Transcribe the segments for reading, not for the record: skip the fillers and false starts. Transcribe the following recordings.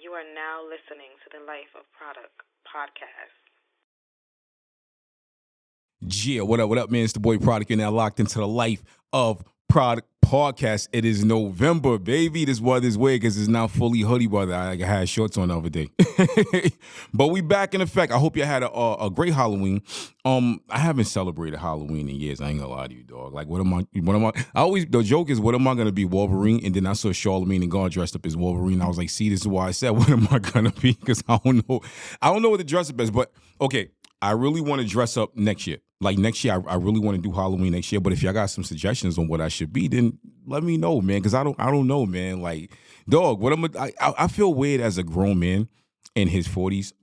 You are now listening to the Life of Produk Podcast. Yeah, what up, man? It's the boy Product. You're now locked into the Life of Product Podcast. It is November, baby. This weather's weird because it's now fully hoodie weather. I had shorts on the other day. But we back in effect. I hope you had a great Halloween. I haven't celebrated Halloween in years. I ain't gonna lie to you, dog. Like, what am I? The joke is, what am I gonna be, Wolverine? And then I saw Charlemagne and God dressed up as Wolverine. I was like, see, this is why I said, what am I gonna be? Because I don't know what the dress up is. But okay, I really want to dress up next year. Like next year, I really want to do Halloween next year. But if y'all got some suggestions on what I should be, then let me know, man. Because I don't know, man. Like, dog, I feel weird as a grown man in his 40s,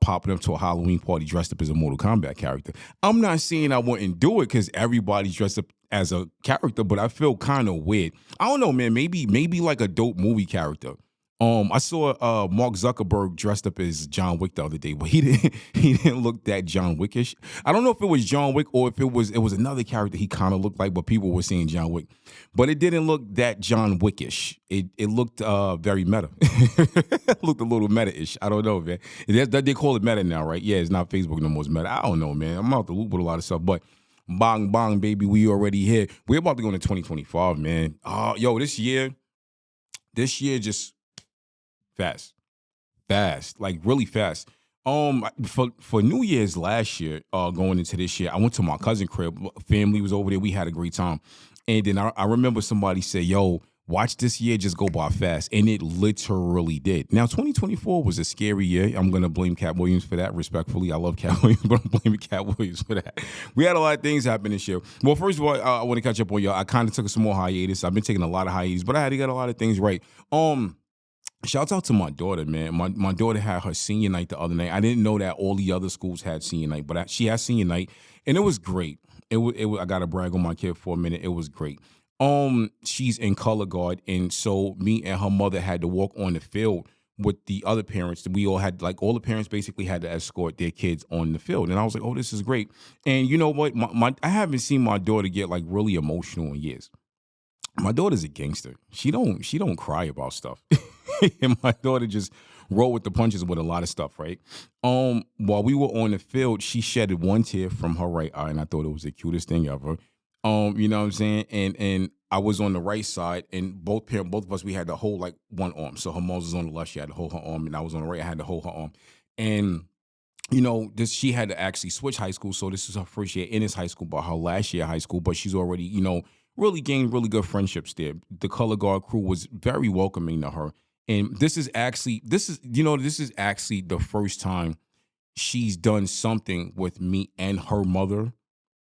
popping up to a Halloween party dressed up as a Mortal Kombat character. I'm not saying I wouldn't do it because everybody's dressed up as a character, but I feel kind of weird. I don't know, man. Maybe like a dope movie character. I saw Mark Zuckerberg dressed up as John Wick the other day, but he didn't look that John Wickish. I don't know if it was John Wick or if it was another character he kind of looked like, but people were saying John Wick. But it didn't look that John Wickish. It looked very meta. It looked a little meta-ish. I don't know, man. They call it meta now, right? Yeah, it's not Facebook no more. It's meta. I don't know, man. I'm out the loop with a lot of stuff, but bang, bang, baby, we already here. We're about to go into 2025, man. This year just fast, like really fast. For New Year's last year, going into this year, I went to my cousin's crib. Family was over there. We had a great time. And then I remember somebody say, yo, watch this year just go by fast. And it literally did. Now, 2024 was a scary year. I'm going to blame Cat Williams for that, respectfully. I love Cat Williams, but I'm blaming Cat Williams for that. We had a lot of things happen this year. Well, first of all, I want to catch up on y'all. I kind of took a small hiatus. I've been taking a lot of hiatus, but I had to get a lot of things right. Shout out to my daughter, man. My daughter had her senior night the other night. I didn't know that all the other schools had senior night, but she had senior night, and it was great. I got to brag on my kid for a minute. It was great. She's in color guard, and so me and her mother had to walk on the field with the other parents. We all had, like, all the parents basically had to escort their kids on the field, and I was like, oh, this is great. And you know what? I haven't seen my daughter get like really emotional in years. My daughter's a gangster. She don't cry about stuff. And my daughter just roll with the punches with a lot of stuff, right? While we were on the field, she shedded one tear from her right eye, and I thought it was the cutest thing ever. You know what I'm saying? And I was on the right side, and both of us, we had to hold like one arm. So her mom was on the left, she had to hold her arm, and I was on the right, I had to hold her arm. And she had to actually switch high school. So this is her first year in this high school, but her last year of high school, but she's already, really gained really good friendships there. The color guard crew was very welcoming to her. And this is actually the first time she's done something with me and her mother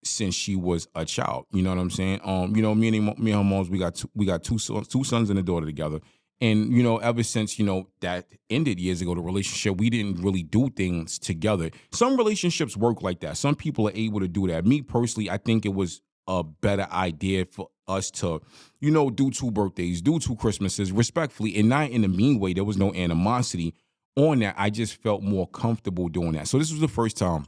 since she was a child. You know what I'm saying? Me and her moms, we got two sons and a daughter together. And, ever since, that ended years ago, the relationship, we didn't really do things together. Some relationships work like that. Some people are able to do that. Me personally, I think it was a better idea for us to, do 2 birthdays, do 2 Christmases respectfully, and not in a mean way. There was no animosity on that. I just felt more comfortable doing that. So this was the first time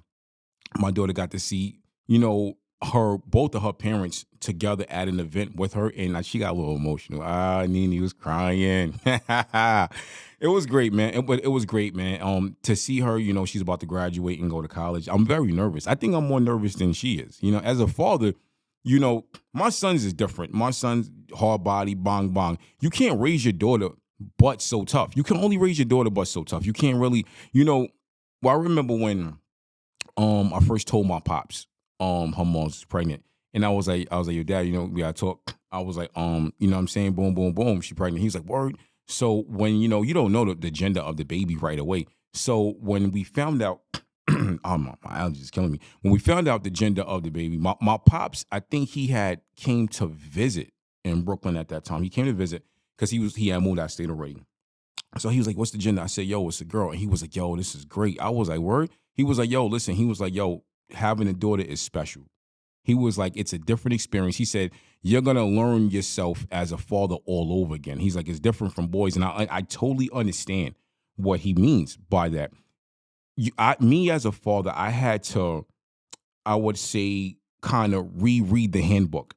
my daughter got to see, both of her parents together at an event with her, and she got a little emotional. Nene was crying. It was great, man. It was great, man. To see her, she's about to graduate and go to college. I'm very nervous. I think I'm more nervous than she is. As a father, my son's is different. My son's hard body, bang, bang. You can't raise your daughter but so tough. You can only raise your daughter but so tough. You can't really, I remember when I first told my pops her mom was pregnant. And I was like, your dad, we gotta talk. I was like, what I'm saying? Boom, boom, boom. She pregnant. He's like, word. So when, you don't know the gender of the baby right away. So when we found out, my allergies is killing me. When we found out the gender of the baby, my pops, I think he came to visit in Brooklyn at that time. He came to visit because he had moved out of state already. So he was like, what's the gender? I said, yo, it's a girl. And he was like, yo, this is great. I was like, word? He was like, yo, listen. He was like, yo, having a daughter is special. He was like, it's a different experience. He said, you're going to learn yourself as a father all over again. He's like, it's different from boys. And I totally understand what he means by that. Me as a father, I had to, I would say, kind of reread the handbook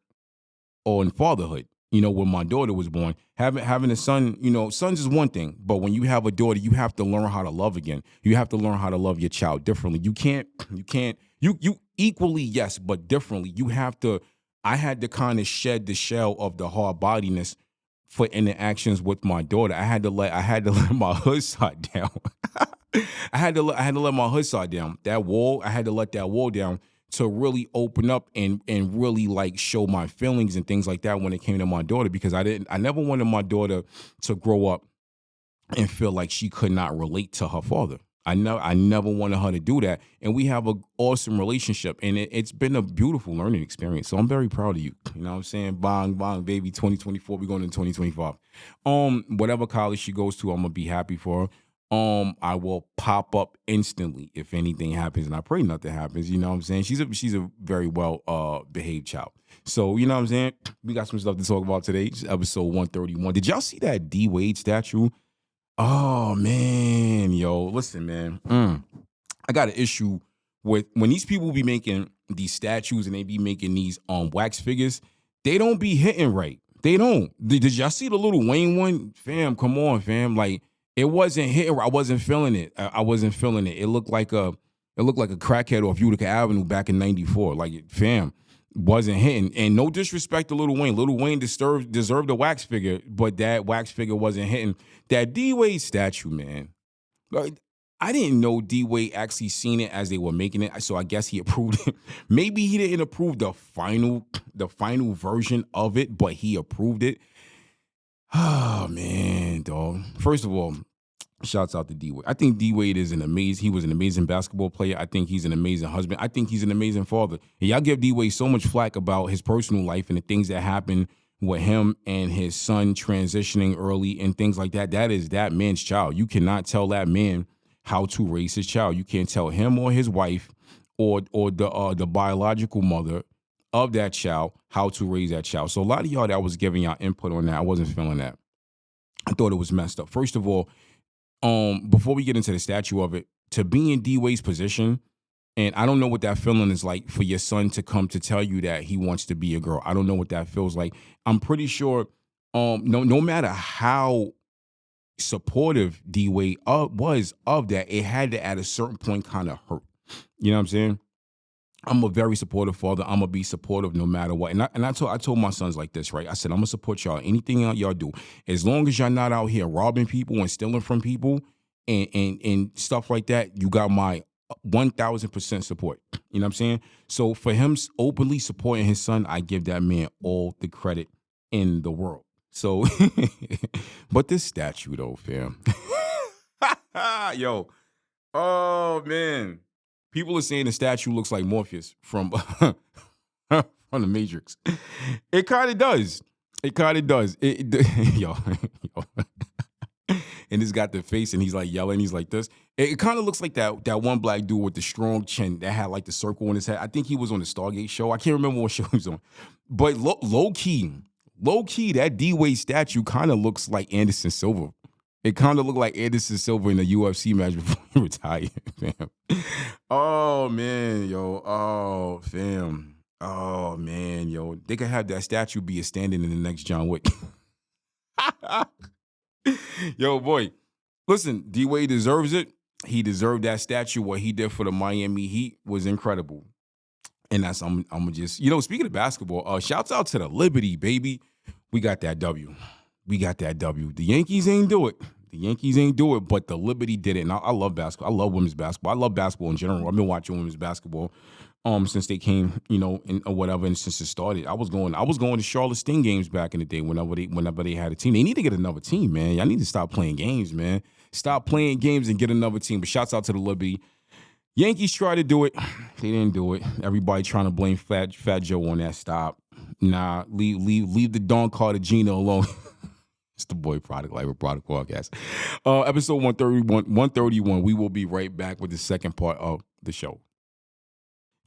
on fatherhood. when my daughter was born. Having a son, sons is one thing, but when you have a daughter, you have to learn how to love again. You have to learn how to love your child differently. You equally, yes, but differently. I had to kind of shed the shell of the hard bodiness for interactions with my daughter. I had to let my hood side down. I had to let my hood side down. That wall, I had to let that wall down to really open up and really like show my feelings and things like that when it came to my daughter, because I never wanted my daughter to grow up and feel like she could not relate to her father. I never wanted her to do that. And we have an awesome relationship, and it's been a beautiful learning experience. So I'm very proud of you. You know what I'm saying? Bang, bang, baby, 2024, we're going into 2025. Whatever college she goes to, I'm going to be happy for her. I will pop up instantly if anything happens, and I pray nothing happens. You know what I'm saying? She's a very well behaved child. So, you know what I'm saying? We got some stuff to talk about today. It's episode 131. Did y'all see that D Wade statue? Oh man, yo, listen, man. I got an issue with when these people be making these statues and they be making these wax figures. They don't be hitting right. They don't. Did y'all see the Lil Wayne one? Fam, come on, fam. Like, it wasn't hitting. I wasn't feeling it. I wasn't feeling it. It looked like a crackhead off Utica Avenue back in '94. Like, fam, wasn't hitting. And no disrespect to Lil Wayne. Lil Wayne deserved a wax figure, but that wax figure wasn't hitting. That D Wade statue, man. Like, I didn't know D Wade actually seen it as they were making it, so I guess he approved it. Maybe he didn't approve the final version of it, but he approved it. Oh man, dog. First of all, shouts out to D Wade. I think D Wade is he was an amazing basketball player. I think he's an amazing husband. I think he's an amazing father. And y'all give D Wade so much flack about his personal life and the things that happened with him and his son transitioning early and things like that. That is that man's child. You cannot tell that man how to raise his child. You can't tell him or his wife or the biological mother of that child how to raise that child. So a lot of y'all that was giving y'all input on that, I wasn't feeling that. I thought it was messed up. First of all, before we get into the statue of it, to be in D Wade's position, and I don't know what that feeling is like for your son to come to tell you that he wants to be a girl. I don't know what that feels like. I'm pretty sure, no matter how supportive D Wade was of that, it had to at a certain point kind of hurt. You know what I'm saying? I'm a very supportive father. I'm gonna be supportive no matter what. And I told my sons like this, right? I said, I'm gonna support y'all. Anything y'all do, as long as y'all not out here robbing people and stealing from people and stuff like that, you got my 1,000% support. You know what I'm saying? So for him openly supporting his son, I give that man all the credit in the world. So, but this statue though, fam. Yo, oh man. People are saying the statue looks like Morpheus from the Matrix. It kind of does. Yo. And it's got the face, and he's like yelling. He's like this. It kind of looks like that one black dude with the strong chin that had like the circle on his head. I think he was on the Stargate show. I can't remember what show he was on. But low key, that D Wade statue kind of looks like Anderson Silva. It kind of looked like Anderson Silva in the UFC match before he retired, fam. Oh, man, yo. Oh, fam. Oh, man, yo. They could have that statue be a standing in the next John Wick. Yo, boy. Listen, D Wade deserves it. He deserved that statue. What he did for the Miami Heat was incredible. And that's, I'm just, speaking of basketball, shouts out to the Liberty, baby. We got that W. The Yankees ain't do it. But the Liberty did it. And I love basketball. I love women's basketball. I love basketball in general. I've been watching women's basketball since they came, or whatever, and since it started. I was going to Charlotte Sting games back in the day whenever they had a team. They need to get another team, man. Y'all need to stop playing games, man. Stop playing games and get another team. But shouts out to the Liberty. Yankees tried to do it. They didn't do it. Everybody trying to blame Fat Joe on that. Stop. Nah, leave the Don Cartagena alone. It's the boy Product, Life of Produk Podcast. Episode 131. We will be right back with the second part of the show.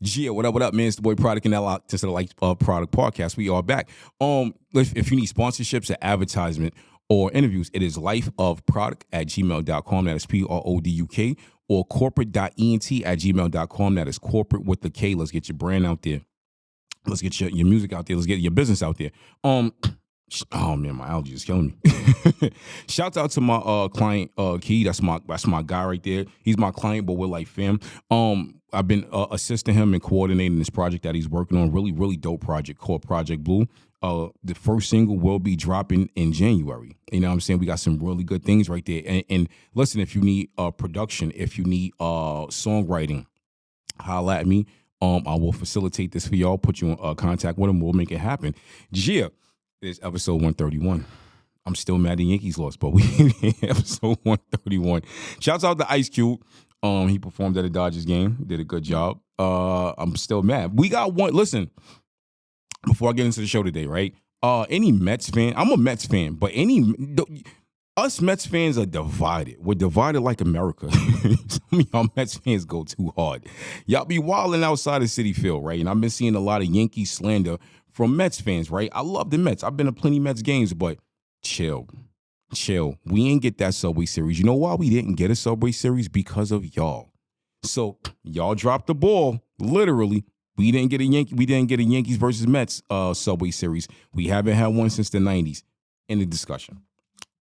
Yeah, what up, man? It's the boy Product and to the Life of Produk Podcast. We are back. If you need sponsorships or advertisement or interviews, it is lifeofproduk@gmail.com. That is PRODUK. Or Korporate.Ent @gmail.com. That is corporate with the K. Let's get your brand out there. Let's get your music out there. Let's get your business out there. Oh man, my allergies is killing me. Shouts out to my client Key. That's my guy right there. He's my client, but we're like fam. I've been assisting him and coordinating this project that he's working on. Really, really dope project called Project Blue. The first single will be dropping in January. You know what I'm saying? We got some really good things right there. And listen, if you need production, if you need songwriting, holla at me. I will facilitate this for y'all. Put you in contact with him. We'll make it happen. Yeah, it's episode 131. I'm still mad the Yankees lost, but we episode 131. Shouts out to Ice Cube. He performed at a Dodgers game. Did a good job. I'm still mad. We got one. Listen, before I get into the show today, right? Any Mets fan? I'm a Mets fan, but us Mets fans are divided. We're divided like America. Some of y'all Mets fans go too hard. Y'all be wilding outside of Citi Field, right? And I've been seeing a lot of Yankee slander from Mets fans, right? I love the Mets. I've been to plenty Mets games, but chill. We ain't get that Subway Series. You know why we didn't get a Subway Series? Because of y'all. So y'all dropped the ball, literally. We didn't get a Yankees versus Mets Subway Series. We haven't had one since the 90s. End of discussion.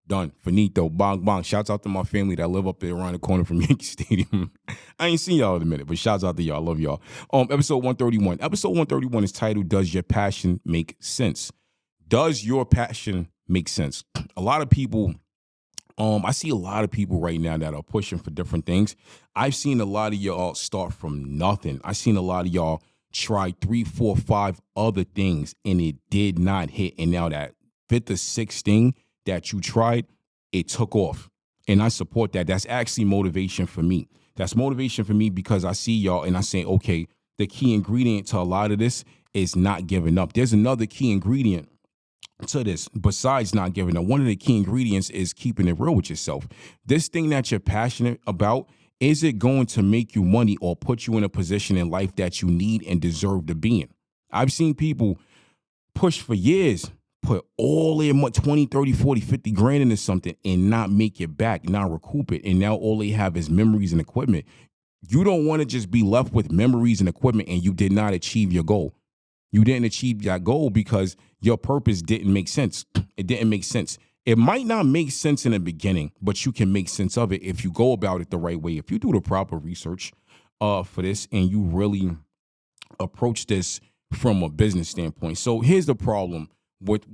Done. Finito. Bong bong. Shouts out to my family that live up there around the corner from Yankee Stadium. I ain't seen y'all in a minute, but shouts out to y'all. I love y'all. Episode 131. Episode 131 is titled, Does Your Passion Make Sense? Does your passion make sense? A lot of people, I see a lot of people right now that are pushing for different things. I've seen a lot of y'all start from nothing. I've seen a lot of y'all try 3, 4, 5 other things, and it did not hit. And now that 5th or 6th thing that you tried, it took off. And I support that. That's actually motivation for me. That's motivation for me because I see y'all and I say, okay, the key ingredient to a lot of this is not giving up. There's another key ingredient to this besides not giving up. One of the key ingredients is keeping it real with yourself. This thing that you're passionate about, is it going to make you money or put you in a position in life that you need and deserve to be in? I've seen people push for years, put all their 20, 30, 40, 50 grand into something and not make it back, not recoup it. And now all they have is memories and equipment. You don't want to just be left with memories and equipment and you did not achieve your goal. You didn't achieve that goal because your purpose didn't make sense. It didn't make sense. It might not make sense in the beginning, but you can make sense of it if you go about it the right way. If you do the proper research for this and you really approach this from a business standpoint. So here's the problem with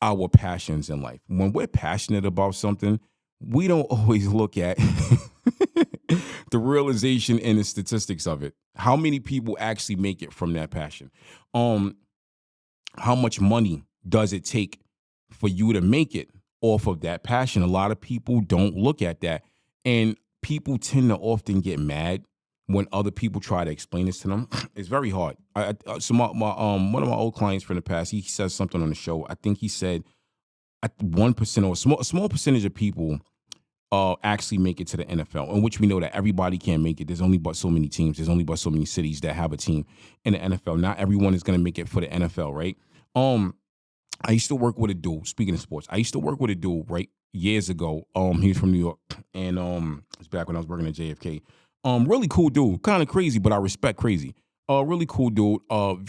our passions in life. When we're passionate about something, we don't always look at the realization and the statistics of it. How many people actually make it from that passion? How much money does it take for you to make it off of that passion? A lot of people don't look at that. And people tend to often get mad when other people try to explain this to them. It's very hard. So one of my old clients from the past, he says something on the show. I think he said 1% or a small percentage of people actually make it to the NFL, in which we know that everybody can't make it. There's only but so many teams. There's only but so many cities that have a team in the NFL. Not everyone is going to make it for the NFL, right? I used to work with a dude, speaking of sports, I used to work with a dude, right, years ago. He was from New York, and it's back when I was working at JFK. Really cool dude, kind of crazy, but I respect crazy. Really cool dude,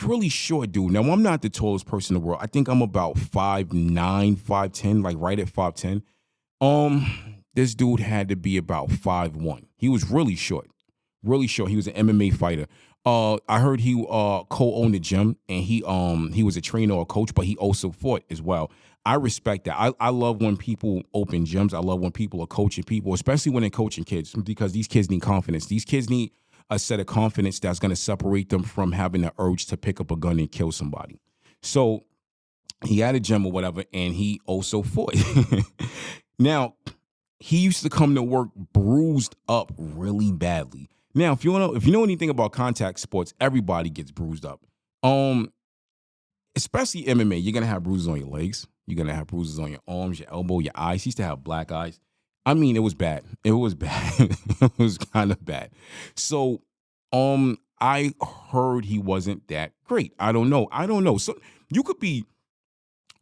really short dude. Now, I'm not the tallest person in the world. I think I'm about 5'9", 5'10", like right at 5'10". This dude had to be about 5'1". He was really short, really short. He was an MMA fighter. I heard he co-owned a gym, and he was a trainer or a coach, but he also fought as well. I respect that. I love when people open gyms. I love when people are coaching people, especially when they're coaching kids, because these kids need confidence. These kids need a set of confidence that's going to separate them from having the urge to pick up a gun and kill somebody. So he had a gym or whatever, and he also fought. Now, he used to come to work bruised up really badly. Now, if you know anything about contact sports, everybody gets bruised up. Especially MMA, you're gonna have bruises on your legs. You're gonna have bruises on your arms, your elbow, your eyes. He used to have black eyes. I mean, it was bad. It was bad. It was kind of bad. So, I heard he wasn't that great. I don't know. So you could be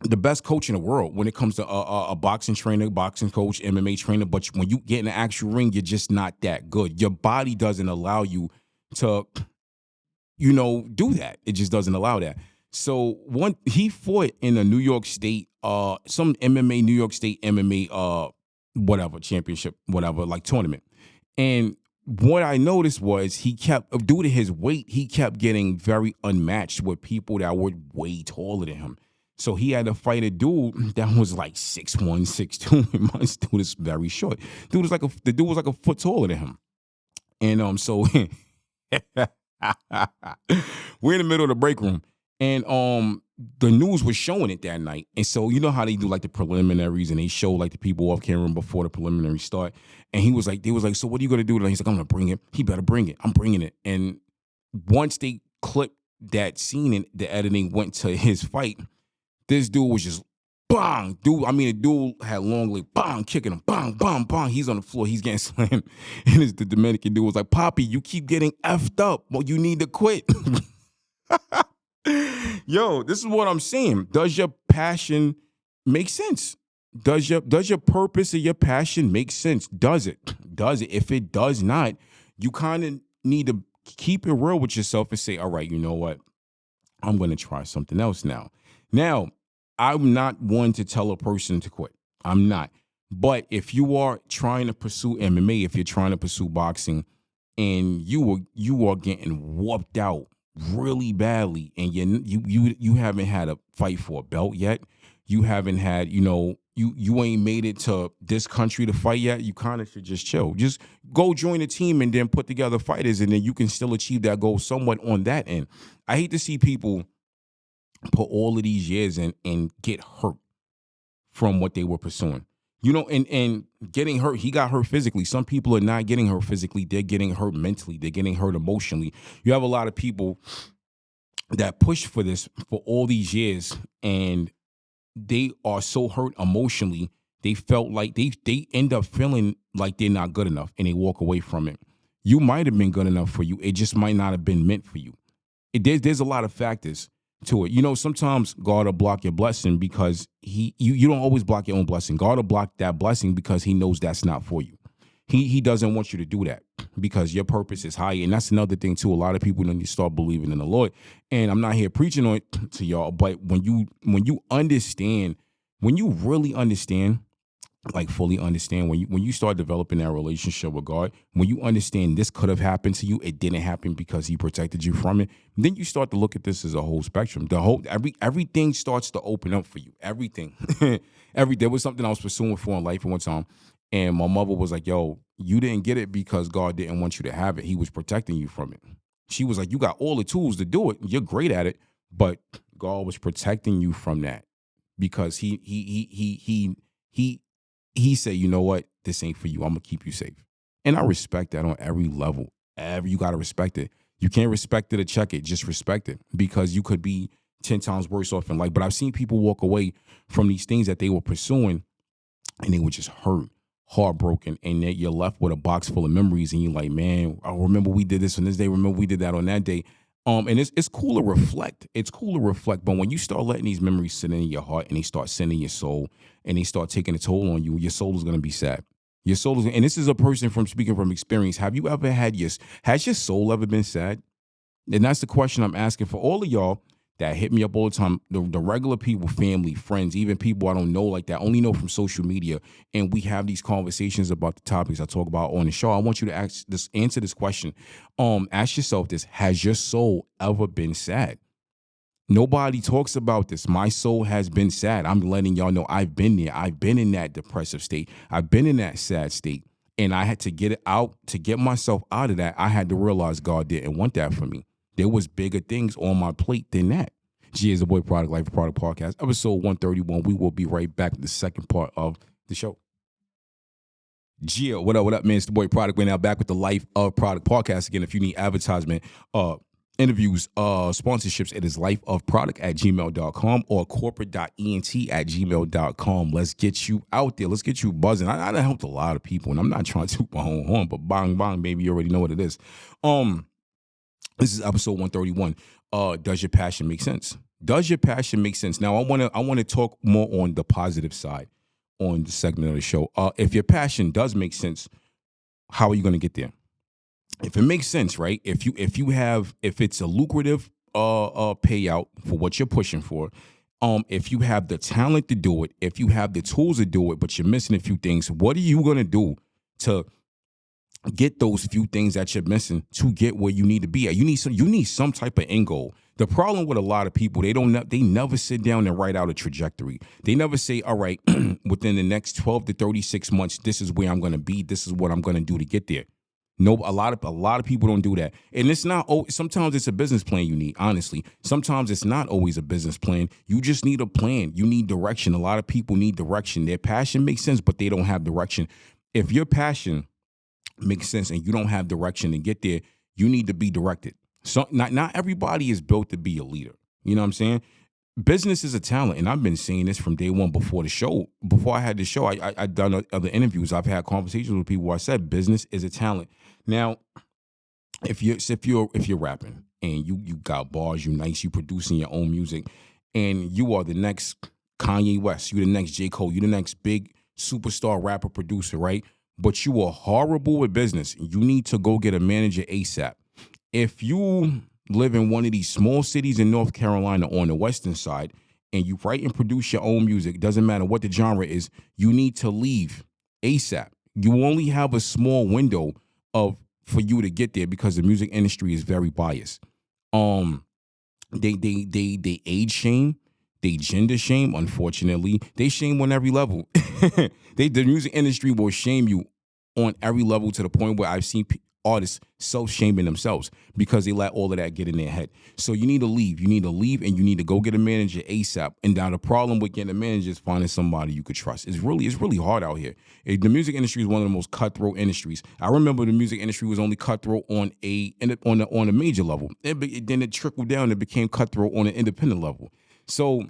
the best coach in the world when it comes to a boxing trainer, boxing coach, MMA trainer, but when you get in the actual ring, you're just not that good. Your body doesn't allow you to, do that. It just doesn't allow that. So he fought in a New York State, some MMA, New York State MMA, whatever championship, whatever, like tournament. And what I noticed was he kept, due to his weight, he kept getting very unmatched with people that were way taller than him. So he had to fight a dude that was like 6'1", 6'2", and my dude is very short. The dude was like a foot taller than him. And so we're in the middle of the break room, and the news was showing it that night. And so you know how they do like the preliminaries, and they show like the people off camera before the preliminary start. And they was like, so what are you gonna do tonight? He's like, I'm gonna bring it. He better bring it. I'm bringing it. And once they clipped that scene and the editing went to his fight, this dude was just bang, the dude had long leg, bang, kicking him, bang, bang, bang. He's on the floor, he's getting slammed. And the Dominican dude was like, Poppy, you keep getting effed up. Well, you need to quit. Yo, this is what I'm saying. Does your passion make sense? Does your purpose or your passion make sense? Does it? If it does not, you kind of need to keep it real with yourself and say, all right, you know what? I'm going to try something else now. Now, I'm not one to tell a person to quit. I'm not. But if you are trying to pursue MMA, if you're trying to pursue boxing, and you are getting whooped out really badly, and you haven't had a fight for a belt yet, you haven't had, you ain't made it to this country to fight yet, you kind of should just chill. Just go join a team and then put together fighters, and then you can still achieve that goal somewhat on that end. I hate to see people put all of these years in and get hurt from what they were pursuing. And getting hurt, he got hurt physically. Some people are not getting hurt physically. They're getting hurt mentally. They're getting hurt emotionally. You have a lot of people that push for this for all these years, and they are so hurt emotionally, they felt like they end up feeling like they're not good enough, and they walk away from it. You might have been good enough for you. It just might not have been meant for you. There's a lot of factors to it. Sometimes God will block your blessing because you don't always block your own blessing. God will block that blessing because he knows that's not for you. He doesn't want you to do that because your purpose is higher. And that's another thing too. A lot of people need to start believing in the Lord. And I'm not here preaching on it to y'all, but when you understand, when you really understand, like fully understand, when you start developing that relationship with God, when you understand this could have happened to you, it didn't happen because he protected you from it, then you start to look at this as a whole spectrum. Everything starts to open up for you. Everything. There was something I was pursuing for in life at one time, and my mother was like, yo, you didn't get it because God didn't want you to have it. He was protecting you from it. She was like, you got all the tools to do it. You're great at it, but God was protecting you from that because he said, you know what? This ain't for you. I'm going to keep you safe. And I respect that on every level. You got to respect it. You can't respect it or check it. Just respect it because you could be 10 times worse off in life. But I've seen people walk away from these things that they were pursuing and they were just hurt, heartbroken. And then you're left with a box full of memories. And you're like, man, I remember we did this on this day. Remember we did that on that day. And it's cool to reflect. It's cool to reflect. But when you start letting these memories sit in your heart and they start sending your soul and they start taking a toll on you, your soul is going to be sad. Your soul is, and this is a person from speaking from experience. Has your soul ever been sad? And that's the question I'm asking for all of y'all that hit me up all the time, the regular people, family, friends, even people I don't know like that, only know from social media. And we have these conversations about the topics I talk about on the show. I want you to answer this question. Ask yourself this: has your soul ever been sad? Nobody talks about this. My soul has been sad. I'm letting y'all know I've been there. I've been in that depressive state. I've been in that sad state. And I had to get it out. To get myself out of that, I had to realize God didn't want that for me. There was bigger things on my plate than that. G is the Boy Product, Life of Produk Podcast, episode 131. We will be right back with the second part of the show. Gia, what up, man? It's the Boy Product. We're now back with the Life of Produk Podcast. Again, if you need advertisement, interviews, sponsorships, it is lifeofproduct@gmail.com or Korporate.Ent@gmail.com. Let's get you out there. Let's get you buzzing. I helped a lot of people, and I'm not trying to toot my own horn, but bang, bang, baby, you already know what it is. This is episode 131. Does your passion make sense? Does your passion make sense? Now, I want to talk more on the positive side on the segment of the show. If your passion does make sense, how are you going to get there? If it makes sense, right? If it's a lucrative payout for what you're pushing for. If you have the talent to do it, if you have the tools to do it, but you're missing a few things, what are you gonna do to get those few things that you're missing to get where you need to be at? You need some type of end goal. The problem with a lot of people, they never sit down and write out a trajectory. They never say, all right, within the next 12 to 36 months, this is where I'm going to be. This is what I'm going to do to get there. No, a lot of people don't do that. And it's not, sometimes it's a business plan you need, honestly. Sometimes it's not always a business plan. You just need a plan. You need direction. A lot of people need direction. Their passion makes sense, but they don't have direction. If your passion makes sense and you don't have direction to get there, you need to be directed. So not everybody is built to be a leader. You know what I'm saying? Business is a talent, and I've been saying this from day one before the show. Before I had the show, I done other interviews. I've had conversations with people where I said business is a talent. Now, if you're rapping and you got bars, you nice, you producing your own music, and you are the next Kanye West, you the next J. Cole, you the next big superstar rapper producer, right? But you are horrible with business. You need to go get a manager ASAP. If you live in one of these small cities in North Carolina on the western side and you write and produce your own music, doesn't matter what the genre is, you need to leave ASAP. You only have a small window for you to get there because the music industry is very biased. They age shame, they gender shame, unfortunately. They shame on every level. The music industry will shame you on every level to the point where I've seen artists self-shaming themselves because they let all of that get in their head. So you need to leave. You need to leave and you need to go get a manager ASAP. And now the problem with getting a manager is finding somebody you could trust. It's really hard out here. The music industry is one of the most cutthroat industries. I remember the music industry was only cutthroat on a major level. Then it trickled down and became cutthroat on an independent level. So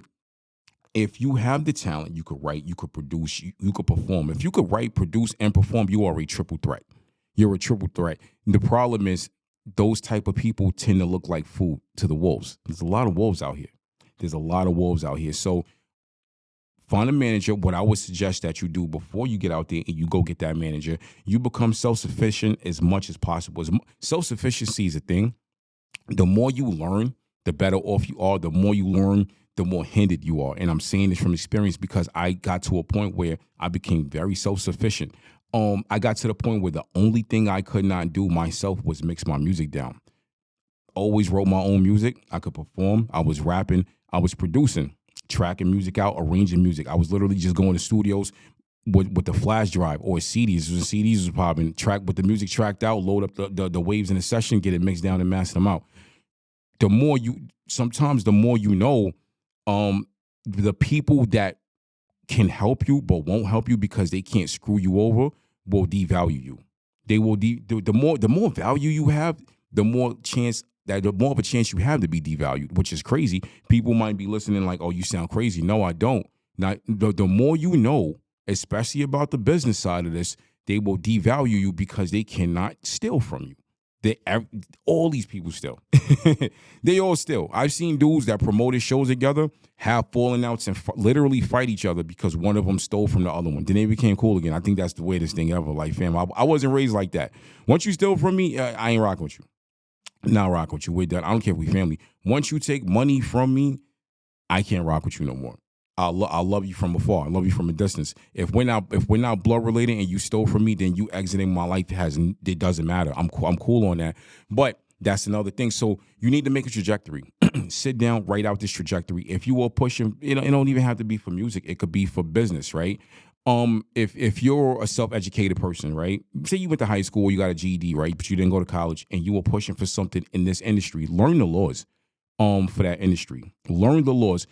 if you have the talent, you could write, you could produce, you could perform. If you could write, produce, and perform, you are a triple threat. You're a triple threat. The problem is those type of people tend to look like food to the wolves. There's a lot of wolves out here. So find a manager. What I would suggest that you do before you get out there and you go get that manager, you become self-sufficient as much as possible. Self-sufficiency is a thing. The more you learn, the better off you are. The more you learn, the more hindered you are. And I'm saying this from experience because I got to a point where I became very self-sufficient. I got to the point where the only thing I could not do myself was mix my music down. Always wrote my own music. I could perform. I was rapping. I was producing, tracking music out, arranging music. I was literally just going to studios with the flash drive or CDs. When CDs was popping, with the music tracked out, load up the waves in the session, get it mixed down and master them out. Sometimes the more you know, the people that can help you but won't help you because they can't screw you over will devalue you. They will the more value you have, the more of a chance you have to be devalued, which is crazy. People might be listening like, "Oh, you sound crazy." No, I don't. Now, the more you know, especially about the business side of this, they will devalue you because they cannot steal from you. All these people steal. They all steal. I've seen dudes that promoted shows together have falling outs and literally fight each other because one of them stole from the other one. Then they became cool again. I think that's the weirdest thing ever. Like, fam, I wasn't raised like that. Once you steal from me, I ain't rocking with you. Not rocking with you. We're done. I don't care if we family. Once you take money from me, I can't rock with you no more. I'll love you from afar. I love you from a distance. If we're not blood related and you stole from me, then you exiting my life it doesn't matter. I'm cool on that. But that's another thing. So you need to make a trajectory. Sit down, write out this trajectory. If you are pushing, it don't even have to be for music. It could be for business, right? If you're a self-educated person, right? Say you went to high school, you got a GED, right? But you didn't go to college, and you were pushing for something in this industry. Learn the laws. For that industry. Learn the laws.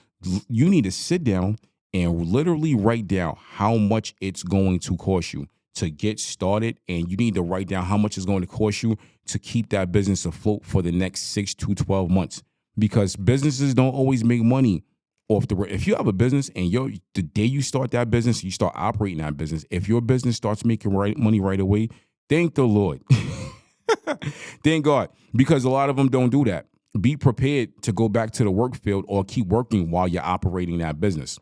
You need to sit down and literally write down how much it's going to cost you to get started, and you need to write down how much it's going to cost you to keep that business afloat for the next 6 to 12 months. Because businesses don't always make money off the. If you have a business and the day you start that business, you start operating that business. If your business starts making money right away, thank the Lord. Thank God, because a lot of them don't do that. Be prepared to go back to the work field or keep working while you're operating that business.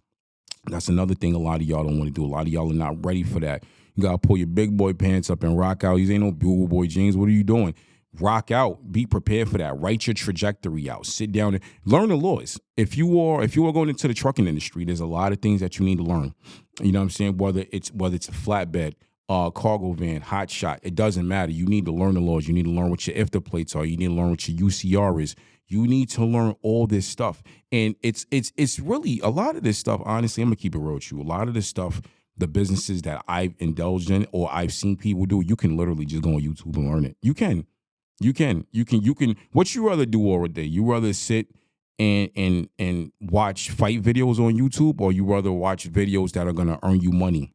That's another thing a lot of y'all don't want to do. A lot of y'all are not ready for that. You got to pull your big boy pants up and rock out. These ain't no bugle boy jeans. What are you doing? rock out. Be prepared for that. Write your trajectory out. Sit down and learn the laws. If you are going into the trucking industry, there's a lot of things that you need to learn. You know what I'm saying? Whether it's a flatbed, cargo van, hot shot, it doesn't matter. You need to learn the laws. You need to learn what your IFTA plates are. You need to learn what your UCR is. You need to learn all this stuff. And it's really a lot of this stuff. Honestly, I'm gonna keep it real with you. A lot of this stuff, the businesses that I've indulged in or I've seen people do, you can literally just go on YouTube and learn it. You can. What you rather do all day? You rather sit and watch fight videos on YouTube, or you rather watch videos that are gonna earn you money?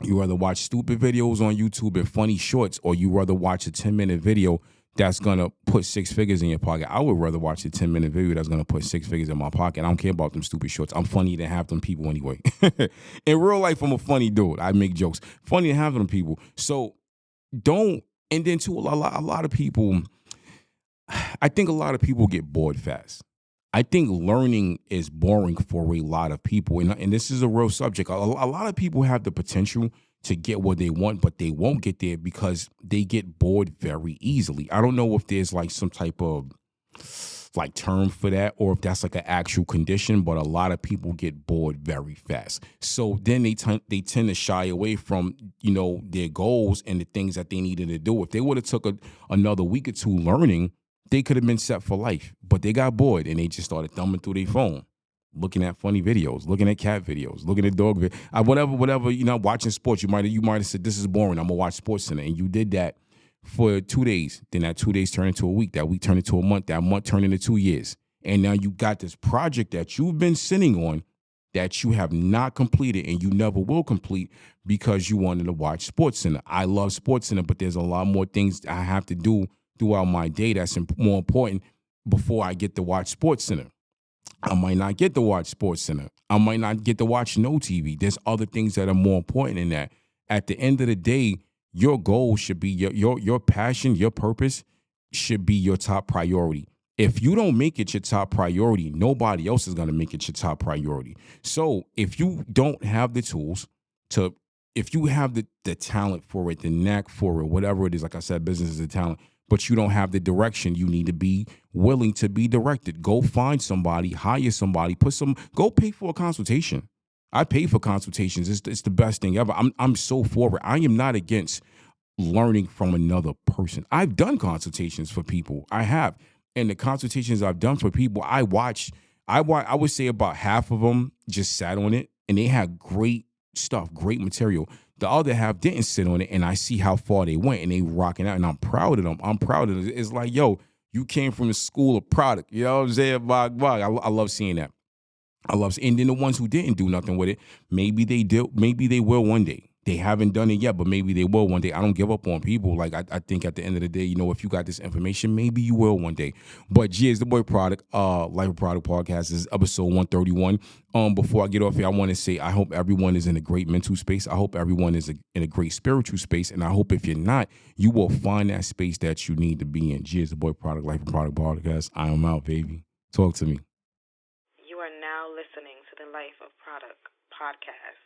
You rather watch stupid videos on YouTube and funny shorts, or you rather watch a 10-minute video that's gonna put 6 figures in your pocket? I would rather watch a 10-minute video that's gonna put 6 figures in my pocket. I don't care about them stupid shorts. I'm funny than half them people anyway. In real life, I'm a funny dude. I make jokes. Funny than half them people. So don't. And then too, a lot of people, I think a lot of people get bored fast. I think learning is boring for a lot of people. And this is a real subject. A lot of people have the potential to get what they want, but they won't get there because they get bored very easily. I don't know if there's like some type of like term for that, or if that's like an actual condition, but a lot of people get bored very fast. So then they tend to shy away from, their goals and the things that they needed to do. If they would have took another week or two learning, they could have been set for life, but they got bored and they just started thumbing through their phone, looking at funny videos, looking at cat videos, looking at dog videos, whatever, watching sports. You might have said, this is boring, I'm gonna watch SportsCenter. And you did that for 2 days. Then that 2 days turned into a week. That week turned into a month. That month turned into 2 years. And now you got this project that you've been sitting on that you have not completed and you never will complete because you wanted to watch SportsCenter. I love SportsCenter, but there's a lot more things I have to do throughout my day that's more important before I get to watch SportsCenter. I might not get to watch SportsCenter. I might not get to watch no TV. There's other things that are more important than that. At the end of the day, your goal should be your passion, your purpose should be your top priority. If you don't make it your top priority, nobody else is going to make it your top priority. So if you don't have the tools if you have the talent for it, the knack for it, whatever it is, like I said, business is a talent, but you don't have the direction, you need to be willing to be directed. Go find somebody, hire somebody, go pay for a consultation. I pay for consultations. It's the best thing ever. I'm so for it. I am not against learning from another person. I've done consultations for people. I have. And the consultations I've done for people, I would say about half of them just sat on it and they had great stuff, great material. The other half didn't sit on it, and I see how far they went and they rocking out, and I'm proud of them. It's like, yo, you came from the school of product. You know what I'm saying? I love seeing that. And then the ones who didn't do nothing with it, maybe they did, maybe they will one day. They haven't done it yet, but maybe they will one day. I don't give up on people. Like, I think at the end of the day, if you got this information, maybe you will one day. But it's the boy Product, Life of Produk Podcast. This is episode 131. Before I get off here, I want to say I hope everyone is in a great mental space. I hope everyone is in a great spiritual space. And I hope if you're not, you will find that space that you need to be in. It's the boy Product, Life of Produk Podcast. I am out, baby. Talk to me. You are now listening to the Life of Produk Podcast.